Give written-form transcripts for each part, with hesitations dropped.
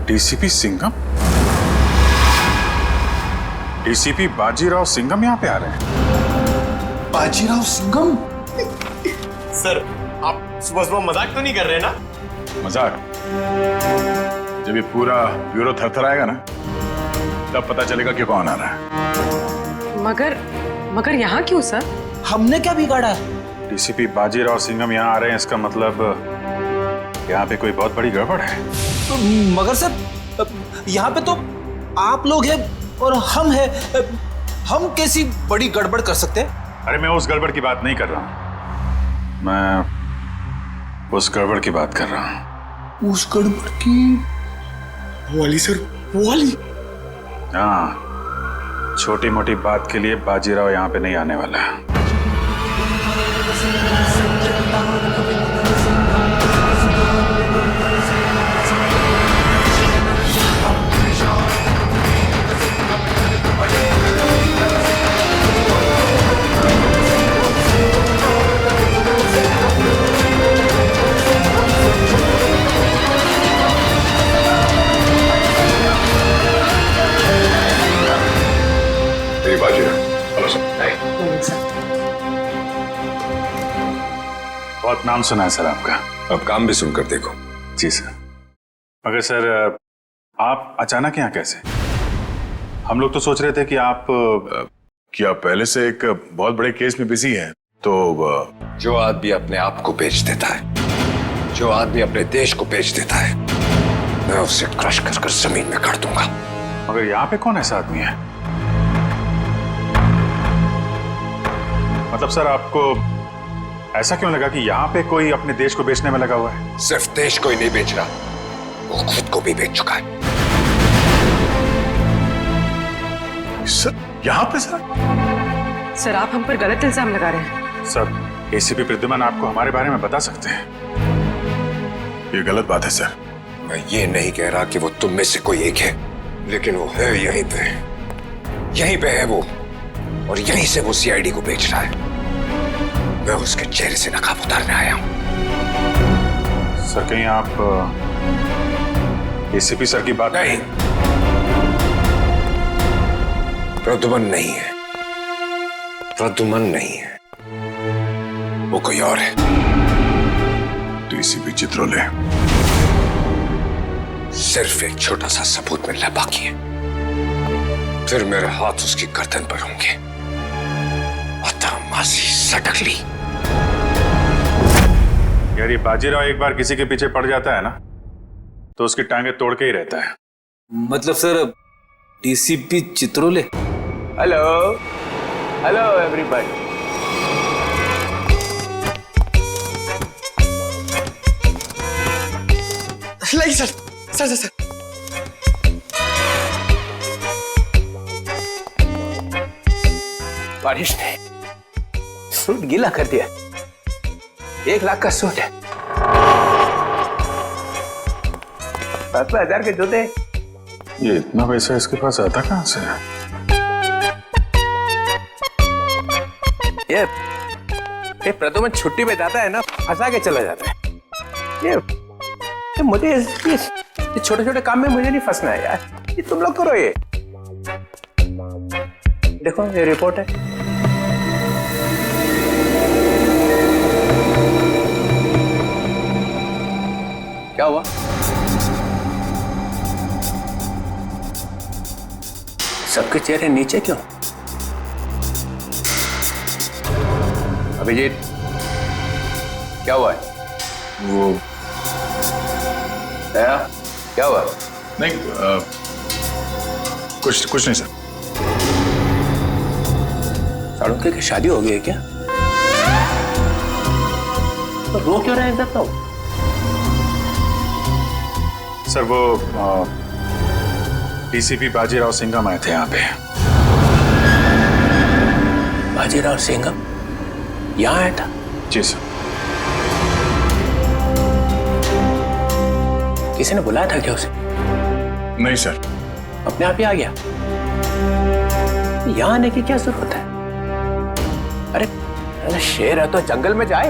DCP Singham? DCP Bajirao Singham यहाँ पे आ रहे हैं? बाजीराव सिंघम? सर, आप सुबह सुबह मजाक तो नहीं कर रहे ना? मजाक? जब ये पूरा ब्यूरो थरथराएगा ना, तब पता चलेगा कि कौन आ रहा है। मगर यहाँ क्यों सर? हमने क्या बिगाड़ा? डीसीपी बाजीराव सिंघम यहाँ आ रहे हैं, इसका मतलब यहाँ पे कोई बहुत बड़ी गड़बड़ है। मगर सर, यहाँ पे तो आप लोग हैं और हम हैं। हम कैसी बड़ी गड़बड़ कर सकते हैं? अरे मैं उस गड़बड़ की बात नहीं कर रहा हूँ, मैं उस गड़बड़ की बात कर रहा हूँ। उस गड़बड़ की? वो वाली सर, वो वाली? हाँ, छोटी मोटी बात के लिए बाजीराव यहाँ पे नहीं आने वाला है। बहुत नाम सुना है सर आपका। अब काम भी सुनकर देखो। जी सर। मगर सर, आप अचानक यहाँ कैसे? हम लोग तो सोच रहे थे कि आप पहले से एक बहुत बड़े केस में बिजी हैं, तो जो आदमी अपने आप को बेच देता है, जो आदमी अपने देश को बेच देता है, मैं उसे क्रश कर कर जमीन में गाड़ दूंगा। मगर यहाँ पे कौन ऐसा आदमी है? मतलब सर, आपको ऐसा क्यों लगा कि यहाँ पे कोई अपने देश को बेचने में लगा हुआ है? सिर्फ देश को ही नहीं बेच रहा, वो खुद को भी बेच चुका है। सर, यहाँ पे सर, आप हम पर गलत इल्जाम लगा रहे हैं। सर, एसीपी प्रद्युमन आपको हमारे बारे में बता सकते हैं। ये गलत बात है सर। मैं ये नहीं कह रहा कि वो तुम में से कोई एक है, लेकिन वो है यहीं पे है वो, और यहीं से वो सीआईडी को बेच रहा है। मैं उसके चेहरे से नकाब उतारने आया हूं। सर, कहीं आप एसीपी सर की बात? नहीं, प्रद्युमन नहीं है, प्रद्युमन नहीं है, वो कोई और है। डीसीपी चित्रोले। सिर्फ एक छोटा सा सबूत मिलना बाकी है, फिर मेरे हाथ उसकी गर्दन पर होंगे। मासी सटकली। यार, ये बाजीराव एक बार किसी के पीछे पड़ जाता है ना, तो उसकी टांगे तोड़ के ही रहता है। मतलब sir, DCP Chitrole? Hello hello everybody. नहीं सर, सर सर सर बारिश ने सूट गीला कर दिया। 1 लाख का सूट है, 10,000 के जूते। ये इतना पैसा इसके पास आता कहां से? ये प्रद्युमन छुट्टी पे जाता है ना, फंसा के चला जाता है। ये मुझे ये छोटे छोटे काम में मुझे नहीं फंसना है यार। ये तुम लोग करो। ये देखो, ये रिपोर्ट है। क्या हुआ? सबके चेहरे नीचे क्यों? अभिजीत, क्या हुआ है? वो क्या हुआ? नहीं, कुछ नहीं सर। साड़ुके की शादी हो गई है क्या? तो रो क्यों रहे हैं जब तो? सर, वो डीसीपी बाजीराव सिंघम आए थे यहाँ पे। बाजीराव सिंघम यहाँ आया था? जी सर। किसी ने बुलाया था क्या उसे? नहीं सर। अपने आप ही आ गया? यहाँ आने की क्या जरूरत है? अरे शेर है तो जंगल में जाए।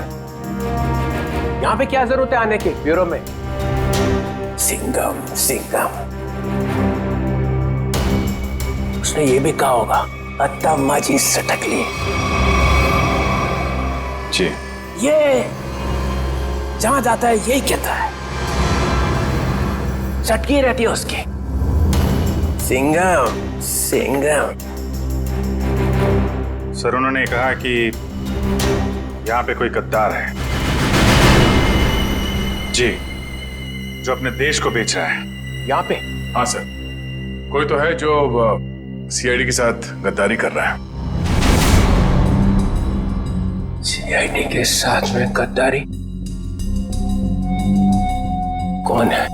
यहाँ पे क्या जरूरत है आने की, ब्यूरो में? सिंघम सिंघम। उसने ये भी कहा होगा अत्ता माजी सटकली। जी। ये जहां जाता है यही कहता है, चटकी रहती है उसकी। सिंघम सिंघम। सर उन्होंने कहा कि यहाँ पे कोई गद्दार है जी, जो अपने देश को बेच रहा है। यहाँ पे? हाँ सर, कोई तो है जो सीआईडी के साथ गद्दारी कर रहा है। सीआईडी के साथ में गद्दारी? कौन है?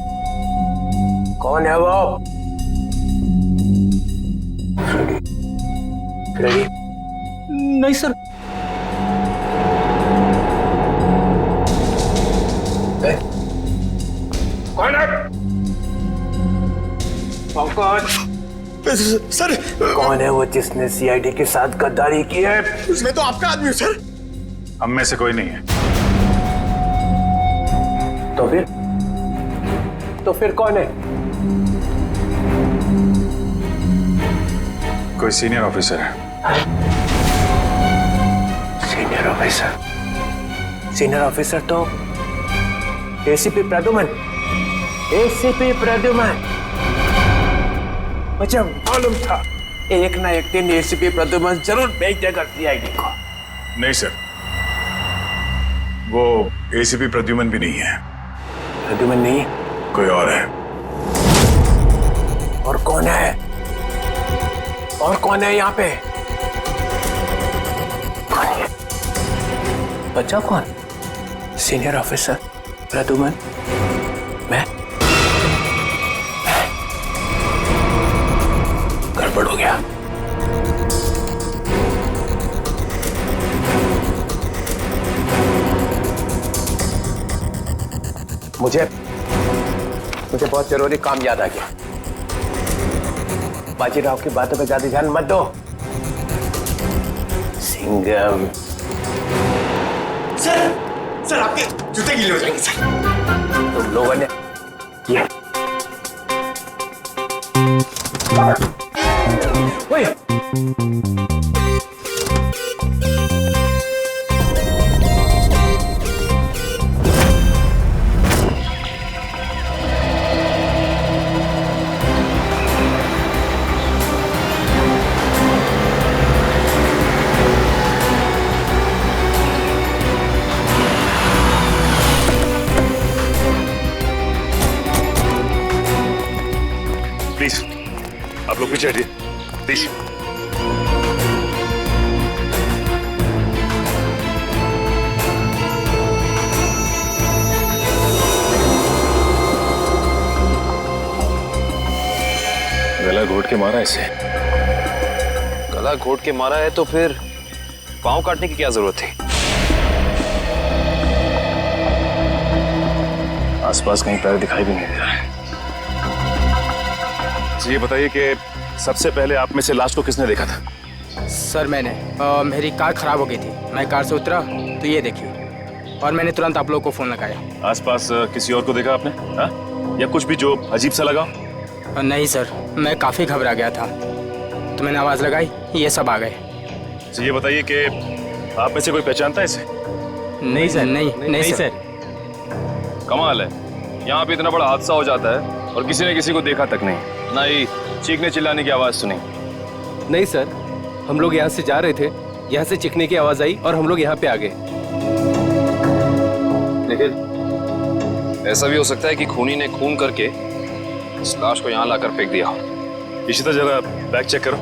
कौन है वो? फ्रेडी? नहीं सर। कौन है? कौन? सर कौन है वो जिसने सीआईडी के साथ गद्दारी की है? मैं तो आपका आदमी हूँ सर। हम में से कोई नहीं है। तो फिर कौन है? कोई सीनियर ऑफिसर है। Senior officer? सीनियर ऑफिसर तो एसीपी प्रद्युमन। एसीपी प्रद्युमन। मुझे मालूम था एक ना एक दिन एसीपी प्रद्युमन जरूर बेच देगा सीआईडी को। नहीं सर, वो एसीपी प्रद्युमन भी नहीं है। प्रद्युमन नहीं? कोई और है। और कौन है? और कौन है यहाँ पे? कौन है? बच्चा कौन? सीनियर ऑफिसर प्रद्युमन, मैं? गड़बड़ हो गया। मुझे बहुत जरूरी काम याद आ गया। बाजीराव की बातों पे ज्यादा ध्यान मत दो। सिंघम। सर आपके जूते गीले हो जाएंगे सर। तुम लोगों ने ये ओए! प्लीज आप लोग पीछे हटिए प्लीज। गला घोट के मारा इसे। गला घोट के मारा है तो फिर पांव काटने की क्या जरूरत थी? आसपास कहीं पैर दिखाई भी नहीं दे रहा है। ये बताइए कि सबसे पहले आप में से लाश को किसने देखा था? सर मैंने मेरी कार खराब हो गई थी। मैं कार से उतरा तो ये देखिए, और मैंने तुरंत आप लोगों को फोन लगाया। आसपास किसी और को देखा आपने? हाँ? या कुछ भी जो अजीब सा लगा? नहीं सर, मैं काफी घबरा गया था तो मैंने आवाज लगाई, ये सब आ गए। ये बताइए कि आप में से कोई पहचानता है इसे? नहीं सर, नहीं सर। कमाल है, यहाँ पे इतना बड़ा हादसा हो जाता है और किसी ने किसी को देखा तक नहीं, ना ही चीखने चिल्लाने की आवाज सुनी। नहीं सर, हम लोग यहाँ से जा रहे थे, यहाँ से चीखने की आवाज आई और हम लोग यहाँ पे आ गए। लेकिन ऐसा भी हो सकता है कि खूनी ने खून करके इस लाश को यहाँ लाकर फेंक दिया। इशिता जरा बैग चेक करो,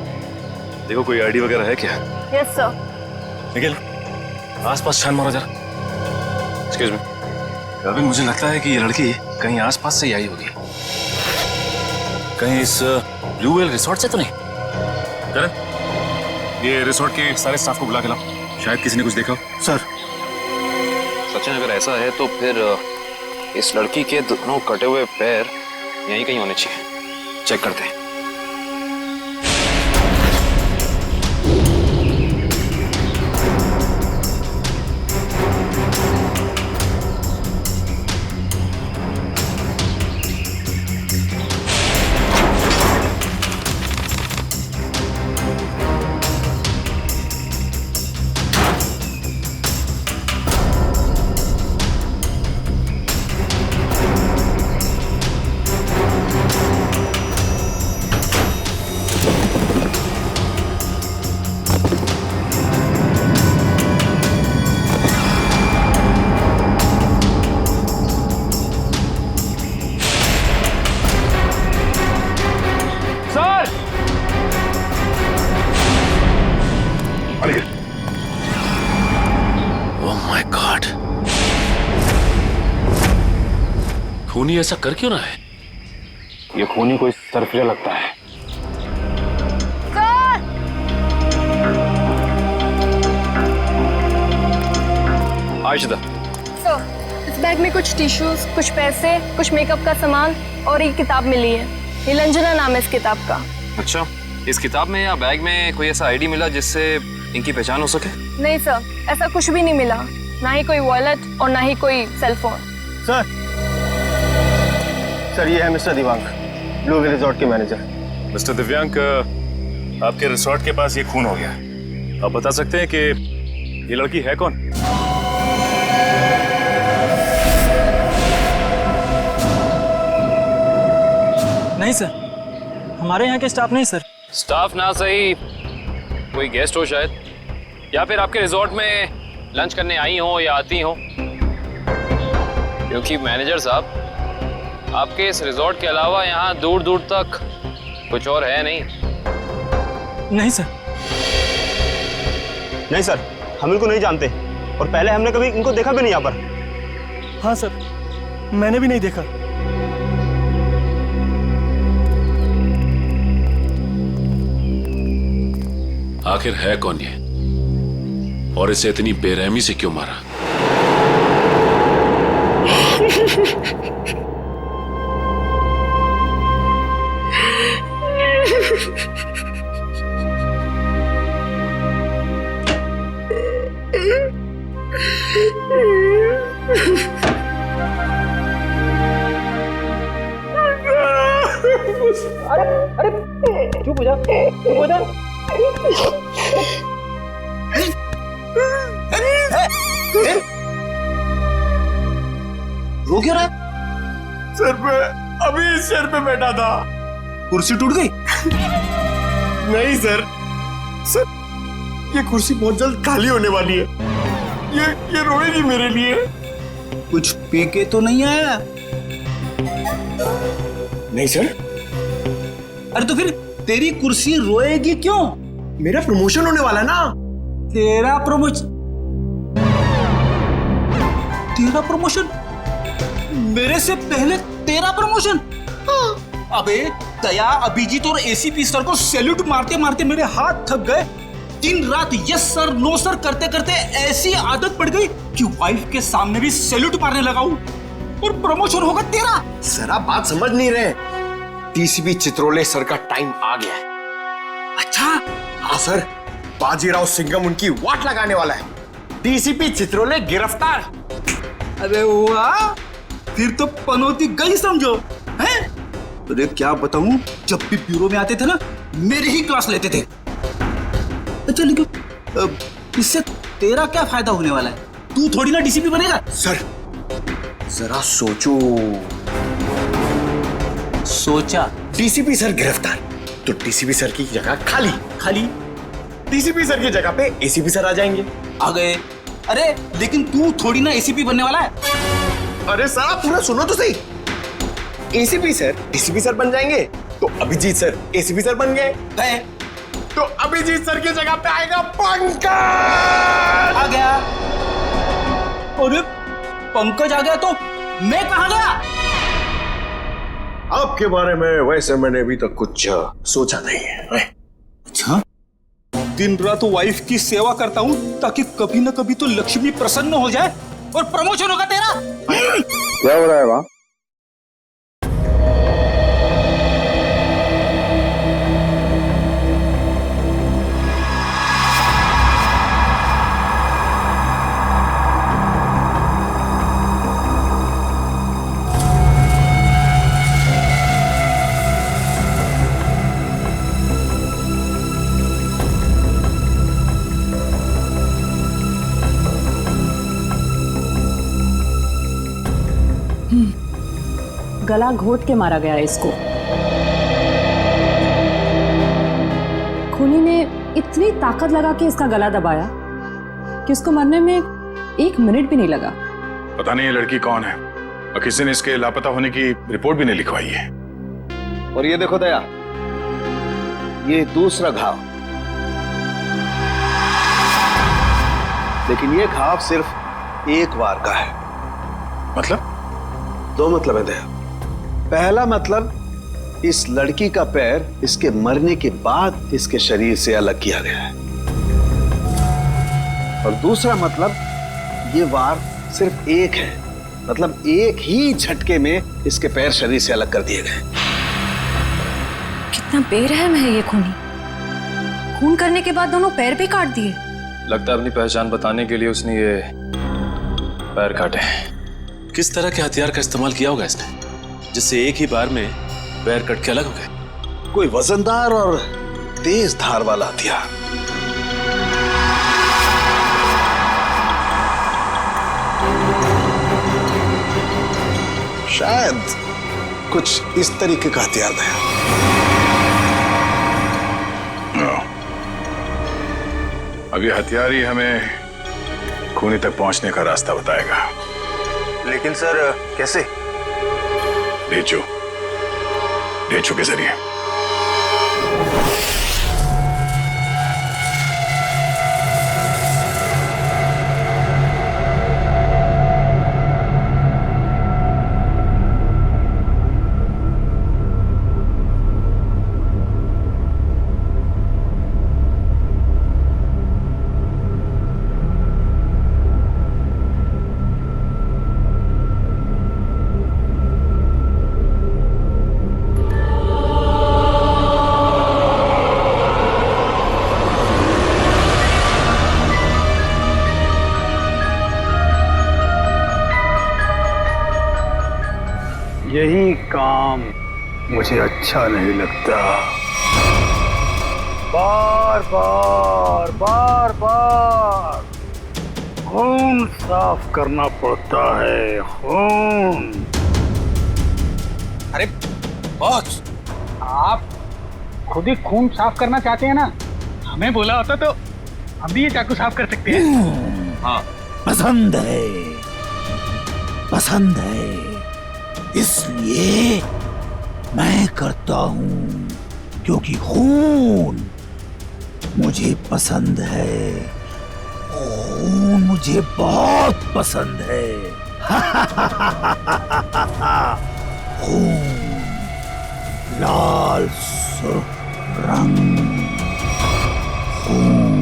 देखो कोई आईडी वगैरह है क्या? Yes sir. निखिल आसपास छान मारो जरा। Excuse me. अभी मुझे लगता है कि ये लड़की कहीं आसपास से ही आई होगी। कहीं इस ब्लू व्हेल रिसोर्ट से तो नहीं? करण, ये रिसोर्ट के सारे स्टाफ को बुला के लाओ, शायद किसी ने कुछ देखा हो। सर। सचिन अगर ऐसा है तो फिर इस लड़की के दोनों कटे हुए पैर यहीं कहीं होने चाहिए। चेक करते हैं। खूनी ऐसा कर क्यों ना है? ये खूनी कोई सरफिरा लगता है। आयशा, सर, इस बैग में कुछ टिश्यूज, कुछ पैसे, कुछ मेकअप का सामान और एक किताब मिली है। नीलंजना नाम है इस किताब का। अच्छा, इस किताब में या बैग में कोई ऐसा आईडी मिला जिससे इनकी पहचान हो सके? नहीं सर, ऐसा कुछ भी नहीं मिला, ना ही कोई वॉलेट और ना ही कोई सेल फोन। सर ये है mister Divang, Blue Will resort के मैनेजर। मिस्टर दिव्यांक, आपके रिसोर्ट के पास ये खून हो गया। आप बता सकते हैं कि ये लड़की है कौन? नहीं सर, हमारे यहाँ के स्टाफ नहीं सर। स्टाफ ना सही, कोई गेस्ट हो शायद, या फिर आपके रिजॉर्ट में लंच करने आई हो या आती हो। क्योंकि मैनेजर साहब, आपके इस रिजॉर्ट के अलावा यहाँ दूर दूर तक कुछ और है नहीं। नहीं सर। नहीं सर, हम इनको नहीं जानते और पहले हमने कभी इनको देखा भी नहीं यहाँ पर। हाँ सर, मैंने भी नहीं देखा। आखिर है कौन ये, और इसे इतनी बेरहमी से क्यों मारा? चुप हो जा, चुप हो जा। रो क्यों रहा है? सर पे अभी इस चेयर पे बैठा था, कुर्सी टूट गई? नहीं सर, सर ये कुर्सी बहुत जल्द खाली होने वाली है। ये रोएगी मेरे लिए। कुछ पी के तो नहीं आया? नहीं सर। अरे तो फिर तेरी कुर्सी रोएगी क्यों? मेरा प्रमोशन होने वाला ना। तेरा प्रमोशन? तेरा प्रमोशन? मेरे से पहले तेरा प्रमोशन? अबे दया, अभिजीत और एसीपी सर को सैल्यूट मारते मारते मेरे हाथ थक गए। दिन रात यस सर नो सर करते करते ऐसी आदत पड़ गई कि वाइफ के सामने भी सैल्यूट मारने लगा हूं, और प्रमोशन होगा तेरा। सर आप बात समझ नहीं रहे। डीसीपी चित्रोले सर का टाइम आ गया है। अच्छा? हाँ सर, बाजीराव सिंघम उनकी वाट लगाने वाला है। डीसीपी चित्रोले गिरफ्तार। अरे वाह, फिर तो पनौती गई समझो। हैं? अरे क्या बताऊं, जब भी ब्यूरो में आते थे ना, मेरी ही क्लास लेते थे। अच्छा लेकिन इससे तेरा क्या फायदा होने वाला है? तू थोड़ी ना डीसीपी बनेगा। सर जरा सोचो। सोचा? डीसीपी सर गिरफ्तार तो डीसीपी सर की जगह खाली। डीसीपी सर की जगह पे एसीपी सर आ जाएंगे। आ गए। अरे लेकिन तू थोड़ी ना एसीपी बनने वाला है। अरे सर आप पूरा सुनो तो सही। एसीपी सर डीसीपी सर बन जाएंगे तो अभिजीत सर एसीपी सर बन गए, तो अभिजीत सर की जगह पे आएगा पंकज। आ गया। अरे पंकज आ गया तो मैं कहां गया? आपके बारे में वैसे मैंने अभी तक कुछ सोचा नहीं है। अच्छा, दिन रात वाइफ की सेवा करता हूं ताकि कभी ना कभी तो लक्ष्मी प्रसन्न हो जाए और प्रमोशन होगा तेरा। क्या हो रहा है वहां? गला घोट के मारा गया इसको। खूनी ने इतनी ताकत लगा के इसका गला दबाया कि उसको मरने में 1 मिनट भी नहीं लगा। पता नहीं ये लड़की कौन है, और किसी ने इसके लापता होने की रिपोर्ट भी नहीं लिखवाई है। और ये देखो दया, ये दूसरा घाव, लेकिन ये घाव सिर्फ एक बार का है। मतलब दो मतलब है दया। पहला मतलब, इस लड़की का पैर इसके मरने के बाद इसके शरीर से अलग किया गया है। और दूसरा मतलब, ये वार सिर्फ एक है, मतलब एक ही झटके में इसके पैर शरीर से अलग कर दिए गए। कितना बेरहम है ये खूनी। खून करने के बाद दोनों पैर भी काट दिए। लगता है अपनी पहचान बताने के लिए उसने ये पैर काटे। किस तरह के हथियार का इस्तेमाल किया होगा इसने, जिससे एक ही बार में पैर कट के अलग हो गए? कोई वजनदार और तेज धार वाला हथियार। शायद कुछ इस तरीके का हथियार है। अब ये हथियार ही हमें खूनी तक पहुंचने का रास्ता बताएगा। लेकिन सर कैसे? ढेचू के जरिए। यही काम मुझे अच्छा नहीं लगता। बार बार खून साफ करना पड़ता है, खून। अरे बॉस, आप खुद ही खून साफ करना चाहते हैं ना? हमें बोला होता तो हम भी ये चाकू साफ कर सकते हैं। हाँ, पसंद है, इसलिए मैं करता हूं, क्योंकि खून मुझे पसंद है। खून मुझे बहुत पसंद है। खून, लाल सुर्ख रंग, खून।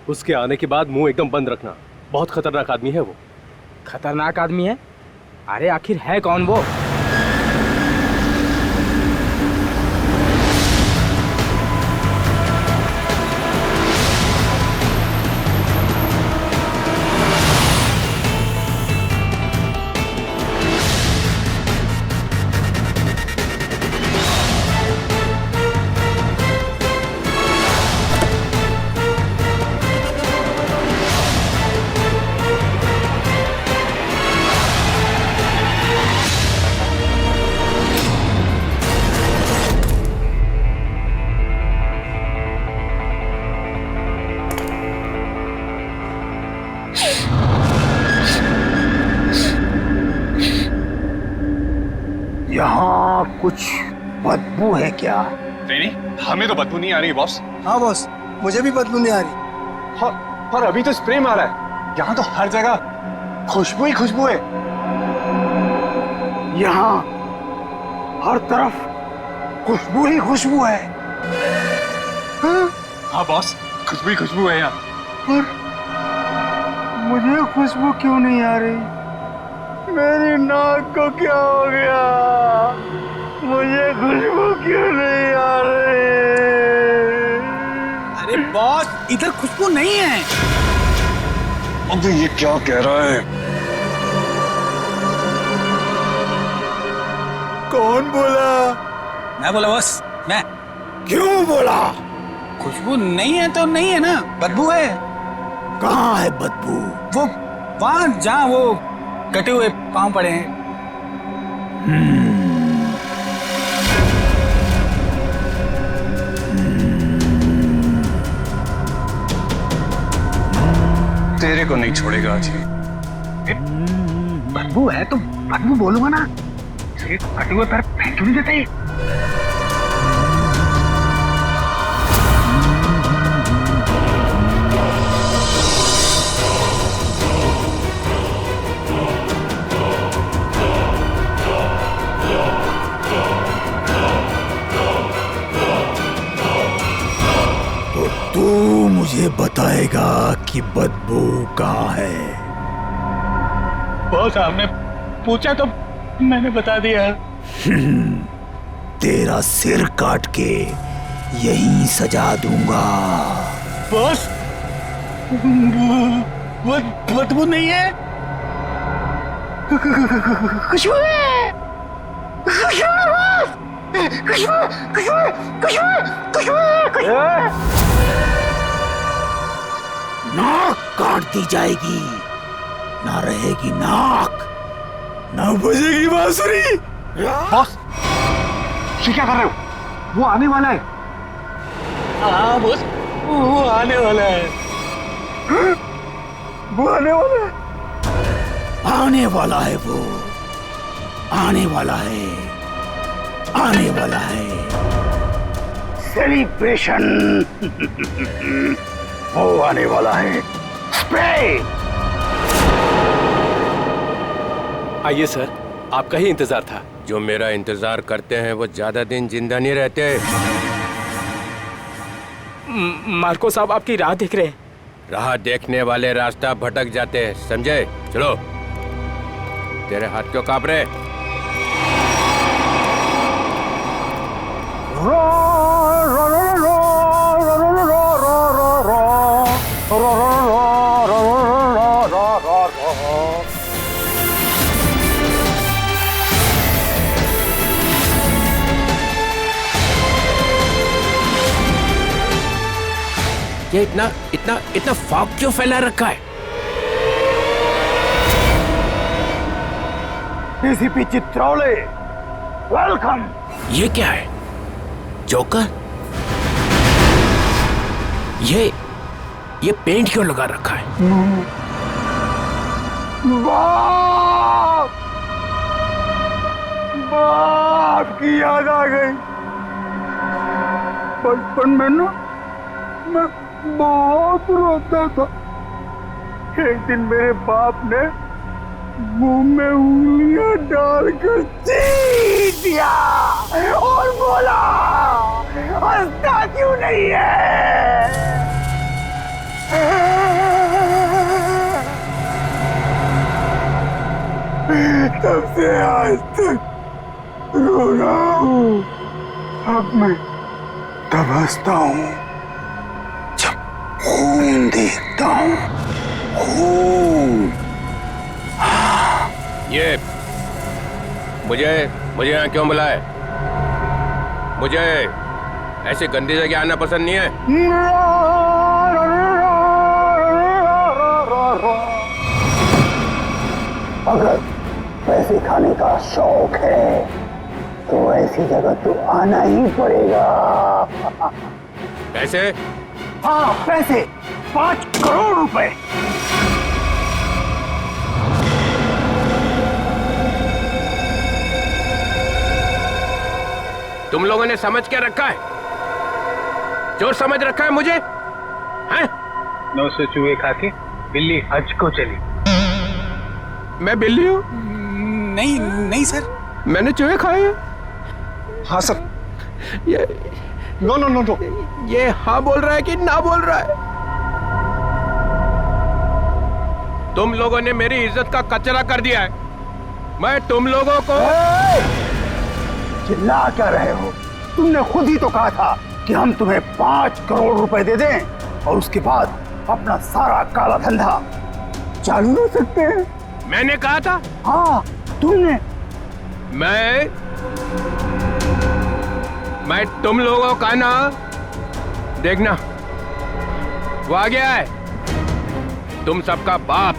उसके आने के बाद मुंह एकदम बंद रखना। बहुत खतरनाक आदमी है वो। खतरनाक आदमी है? अरे आखिर है कौन वो? यहाँ कुछ बदबू है क्या? नहीं, हमें तो बदबू नहीं आ रही बॉस। हाँ बॉस, मुझे भी बदबू नहीं आ रही। और अभी तो स्प्रे मारा है। यहाँ तो हर जगह खुशबू ही खुशबू है। यहाँ हर तरफ खुशबू ही खुशबू है। हाँ बॉस, खुशबू ही खुशबू है यहाँ। पर मुझे खुशबू क्यों नहीं आ रही? मेरी नाक को क्या हो गया? मुझे खुशबू क्यों नहीं आ रही? अरे बॉस, इधर खुशबू नहीं है। अबे ये क्या कह रहा है? कौन बोला? मैं बोला बॉस, मैं। क्यों बोला? खुशबू नहीं है तो नहीं है ना, बदबू है। कहाँ है बदबू? वो वहां जहाँ वो कटे हुए पांव पड़े हैं। तेरे को नहीं छोड़ेगा आज। बदबू है तो बदबू बोलूंगा ना। कटे हुए पैर फेंक क्यों नहीं देते? तू मुझे बताएगा कि बदबू कहाँ है? बॉस आपने पूछा तो मैंने बता दिया। तेरा सिर काट के यहीं सजा दूंगा। बॉस बदबू नहीं है। खुशबू है। खुशबू है बॉस। खुशबू खुशबू खुशबू खुशबू। नाक काट दी जाएगी, ना रहेगी नाक, ना बजेगी बांसुरी। बॉस ये क्या कर रहे हो? वो आने वाला है। हाँ बॉस वो आने वाला है। वो आने वाला है। आने वाला है वो, आने वाला है, आने वाला है। सेलिब्रेशन वो आने वाला है। स्प्रे। आइए सर, आपका ही इंतजार था। जो मेरा इंतजार करते हैं वो ज्यादा दिन जिंदा नहीं रहते। मार्को साहब आपकी राह देख रहे हैं। राह देखने वाले रास्ता भटक जाते हैं, समझे? चलो। तेरे हाथ क्यों कांप रहे? ये इतना इतना इतना फॉग क्यों फैला रखा है? DCP Chitraule, welcome. ये क्या है? जोकर? ये पेंट क्यों लगा रखा है? बाप बाप की याद आ गई। बचपन में ना मैं बहुत रोता था। एक दिन मेरे बाप ने मुंह में उंगलियां डालकर चीर दिया और बोला, हंसता क्यों नहीं है? तब से आज तक रो रहा हूँ। अब मैं तब हंसता हूँ जब खून देखता हूँ। खून। ये मुझे यहाँ क्यों बुलाए? मुझे ऐसी गंदी जगह आना पसंद नहीं है। अगर पैसे खाने का शौक है तो ऐसी जगह तो आना ही पड़ेगा। पैसे? हाँ पैसे, 5 करोड़ रुपए। तुम लोगों ने समझ क्या रखा है? जो समझ रखा है मुझे? हैं? 900 चूहे खा के बिल्ली हज को चली। मैं बिल्ली हूँ? नहीं नहीं सर, मैंने चूहे खाए हैं। हाँ सर। ये नो नो नो नो। ये हाँ बोल रहा है कि ना बोल रहा है? तुम लोगों ने मेरी इज्जत का कचरा कर दिया है। मैं तुम लोगों को चिल्ला क्या रहे हो? तुमने खुद ही तो कहा था कि हम तुम्हें 5 करोड़ रुपए दे दें और उसके बाद अपना सारा काला धंधा चालू रख सकते हैं। मैंने कहा था? मैं तुम लोगों का ना, देखना वो आ गया है, तुम सबका बाप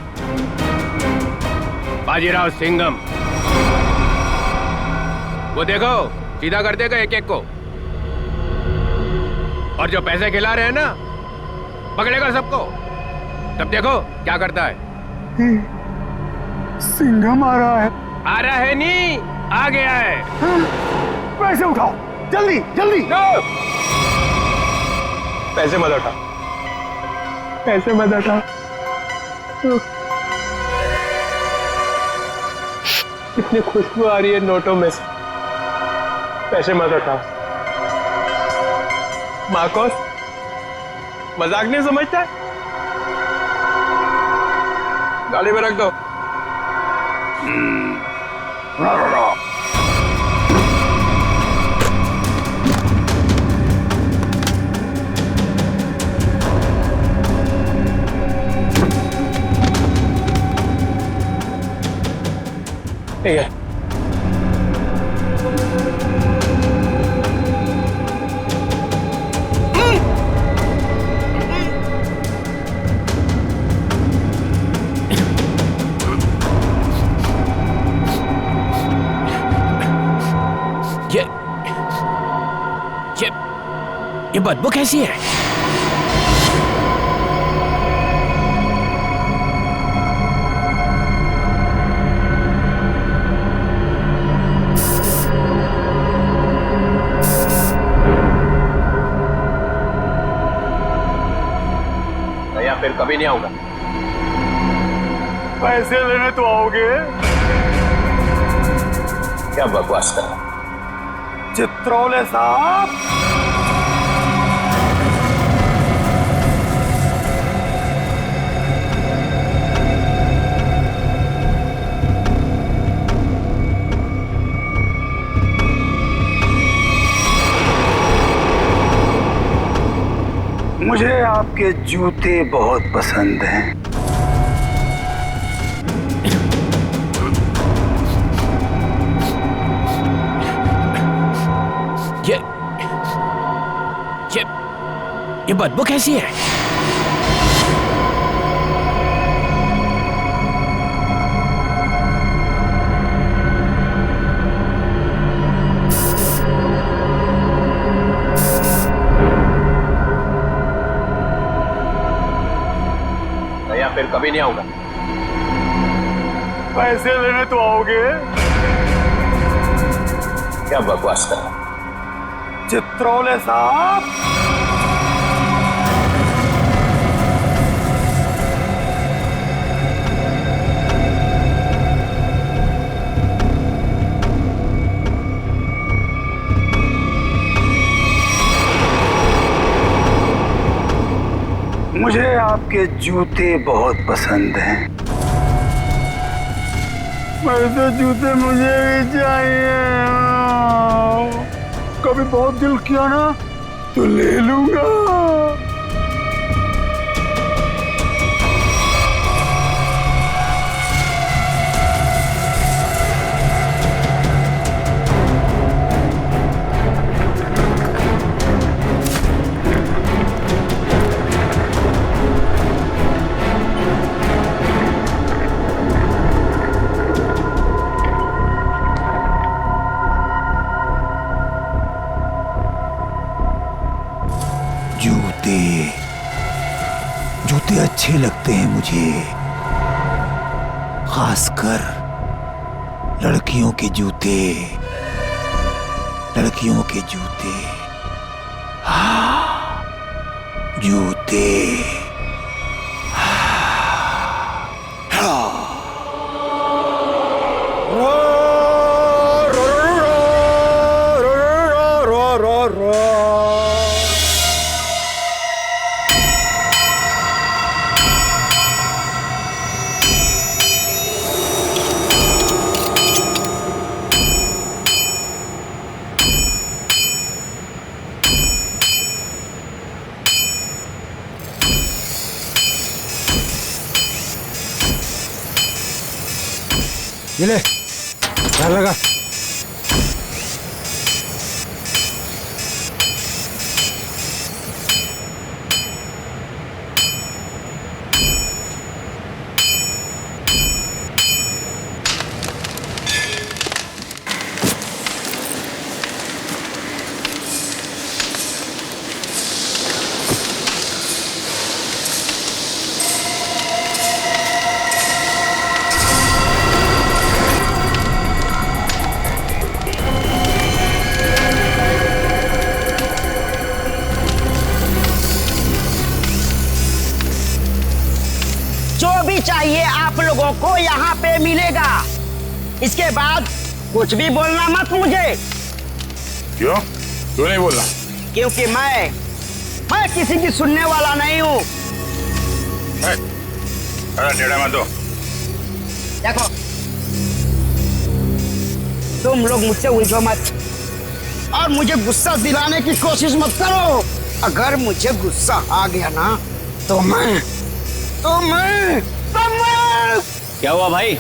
बाजीराव सिंघम। वो देखो सीधा कर देगा एक एक को, और जो पैसे खिला रहे हैं ना पकड़ेगा सबको। तब देखो क्या करता है। सिंघम आ रहा है। आ रहा है नहीं, आ गया है। पैसे उठाओ जल्दी जल्दी। पैसे मत उठा, पैसे मत उठा। कितनी खुशबू आ रही है नोटों में से। पैसे मत उठा। मार्कोस मजाक नहीं समझता, गाड़ी में रख दो। ठीक है। ये बदबू कैसी है? या फिर कभी नहीं आऊंगा। पैसे लेने तो आओगे? क्या बकवास कर रहा? चित्रोले साहब, मुझे आपके जूते बहुत पसंद हैं। ये बदबू कैसी है? या फिर कभी नहीं आऊंगा। पैसे लेने तो आओगे? क्या बकवास कर रहा? चित्रोले साहब, मुझे आपके जूते बहुत पसंद हैं। वैसे जूते मुझे भी चाहिए। कभी बहुत दिल किया ना तो ले लूंगा। जूते अच्छे लगते हैं मुझे, खासकर लड़कियों के जूते, लड़कियों के जूते। हाँ, जूते। ये ले, लगा। भी चाहिए आप लोगों को यहाँ पे मिलेगा। इसके बाद कुछ भी बोलना मत मुझे। क्यों नहीं बोलना? क्योंकि मैं किसी की सुनने वाला नहीं हूँ। टेढ़ा मत दो। देखो, तुम लोग मुझसे उलझो मत और मुझे गुस्सा दिलाने की कोशिश मत करो। अगर मुझे गुस्सा आ गया ना तो मैं क्या हुआ भाई?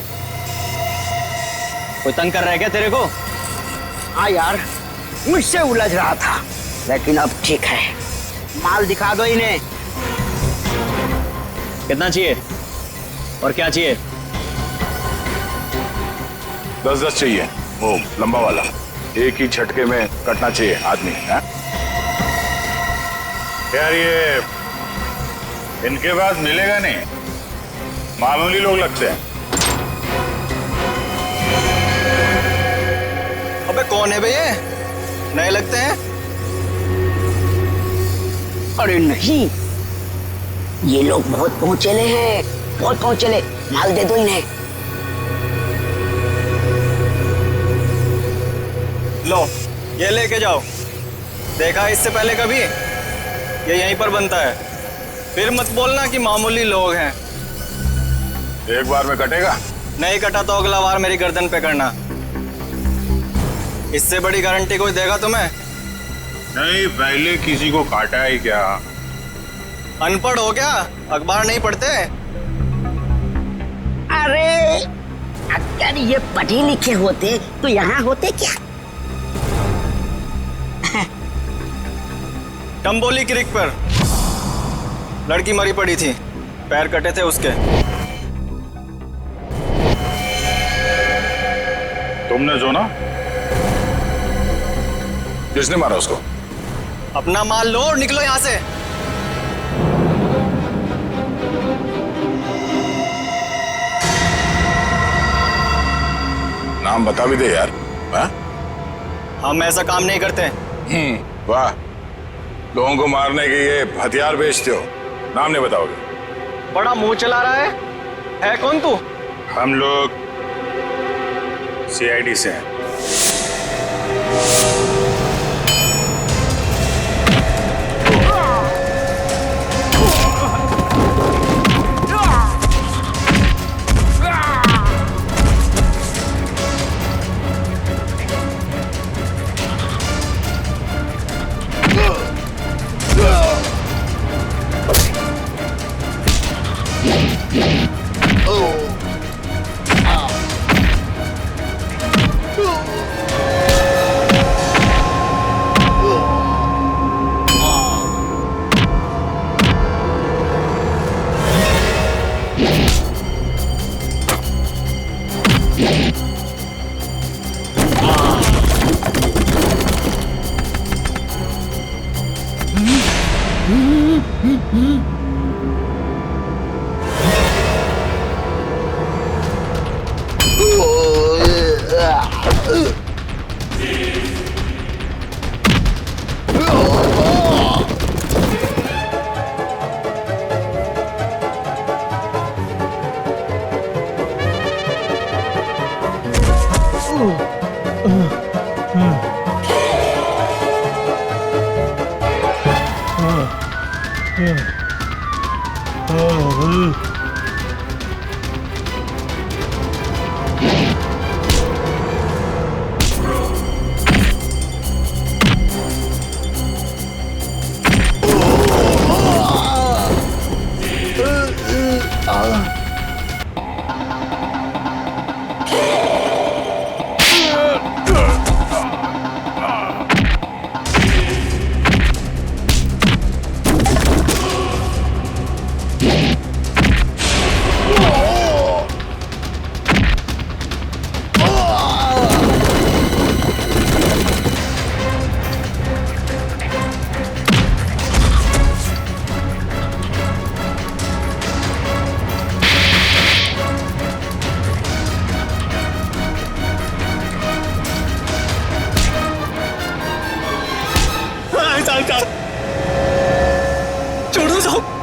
कोई तंग कर रहा है क्या तेरे को? हाँ यार, मुझसे उलझ रहा था, लेकिन अब ठीक है। माल दिखा दो इन्हें। कितना चाहिए और क्या चाहिए? 10-10 चाहिए, वो लंबा वाला, एक ही झटके में कटना चाहिए आदमी है? यार ये इनके पास मिलेगा नहीं, मामूली लोग लगते हैं। अबे कौन है बे ये? नए लगते हैं। अरे नहीं, ये लोग बहुत पहुंचेले हैं, बहुत पहुंचेले। माल दे दो इन्हें। लो ये लेके जाओ। देखा इससे पहले कभी? ये यहीं पर बनता है। फिर मत बोलना कि मामूली लोग हैं। एक बार में कटेगा? नहीं कटा तो अगला बार मेरी गर्दन पे करना। इससे बड़ी गारंटी कोई देगा तुम्हें? नहीं, पहले किसी को काटा है क्या? अनपढ़ हो क्या? अखबार नहीं पढ़ते? अरे अगर ये पढ़े लिखे होते तो यहाँ होते क्या? टम्बोली क्रिक पर लड़की मरी पड़ी थी, पैर कटे थे उसके। तुमने जो ना, किसने मारा उसको? अपना माल लो और निकलो यहाँ से। नाम बता भी दे यार। हम ऐसा काम नहीं करते। वाह, लोगों को मारने के ये हथियार बेचते हो, नाम नहीं बताओगे? बड़ा मुंह चला रहा है कौन तू? हम लोग CID से हैं।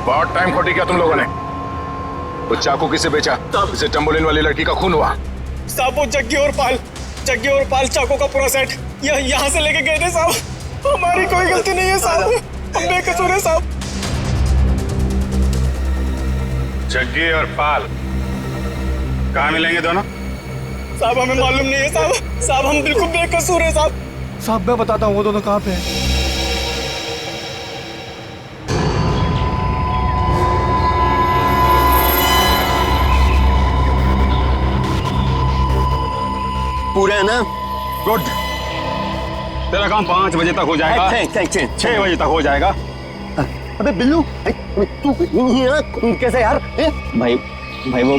बहुत टाइम खोटी किया तुम लोगों ने। वो चाकू किसे बेचा? इसे टम्बोलिन वाली लड़की का खून हुआ। साहब वो जग्गी और पाल चाकू का पूरा सेट यहाँ से लेके गए थे साहब। हमारी कोई गलती नहीं है साहब, हम बेकसूर है साहब। जग्गी और पाल कहाँ मिलेंगे दोनों? साहब हमें मालूम नहीं है साहब हम बिल्कुल बेकसूर है साहब। साहब मैं बताता हूँ वो दोनों कहाँ पे हैं। पूरे है ना? गुड। तेरा काम 5 बजे तक हो जाएगा। 6 बजे तक हो जाएगा। अबे बिल्लू तू कैसे यार? भाई वो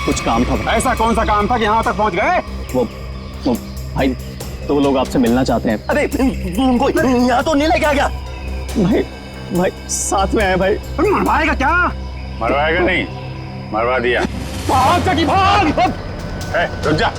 कुछ काम था। ऐसा कौन सा काम था कि यहाँ तक पहुँच गए? वो भाई तो लोग आपसे मिलना चाहते हैं। अबे तू उनको यहाँ तो नहीं लेके आ गया? भाई साथ में है भाई। मरवाएगा क्या? मरवाएगा नहीं, मरवा दिया। भाग जगी भाग। रुक जा।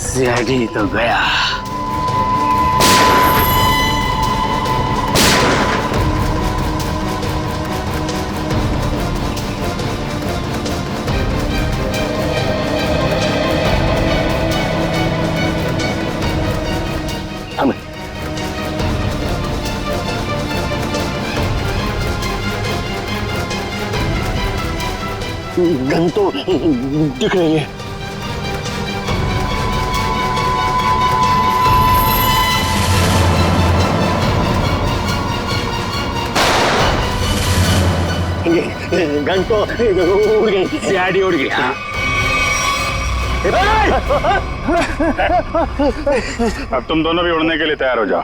सीआईडी तो गया। गन तो दिख रही है। गन तो उड़ गई, सीआईडी उड़ गई। अब तुम दोनों भी उड़ने के लिए तैयार हो जाओ।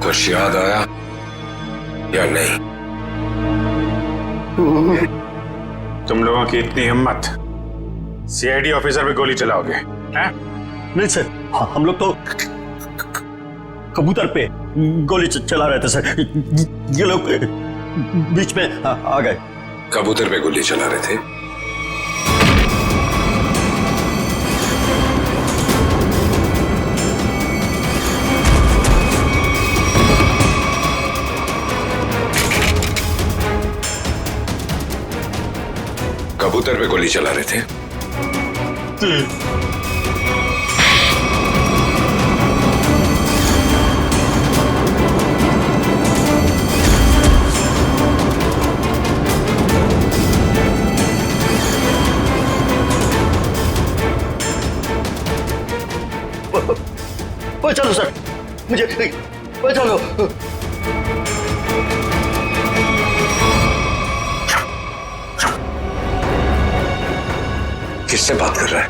कुछ याद आया या नहीं? तुम लोगों की इतनी हिम्मत, सीआईडी ऑफिसर पे गोली चलाओगे? हैं? नहीं सर, हम लोग तो कबूतर पे गोली चला रहे थे सर। ये लोग बीच में आ गए। कबूतर पे गोली चला रहे थे? कबूतर पे गोली चला रहे थे? चलो सर, मुझे चलो। किससे बात कर रहा है?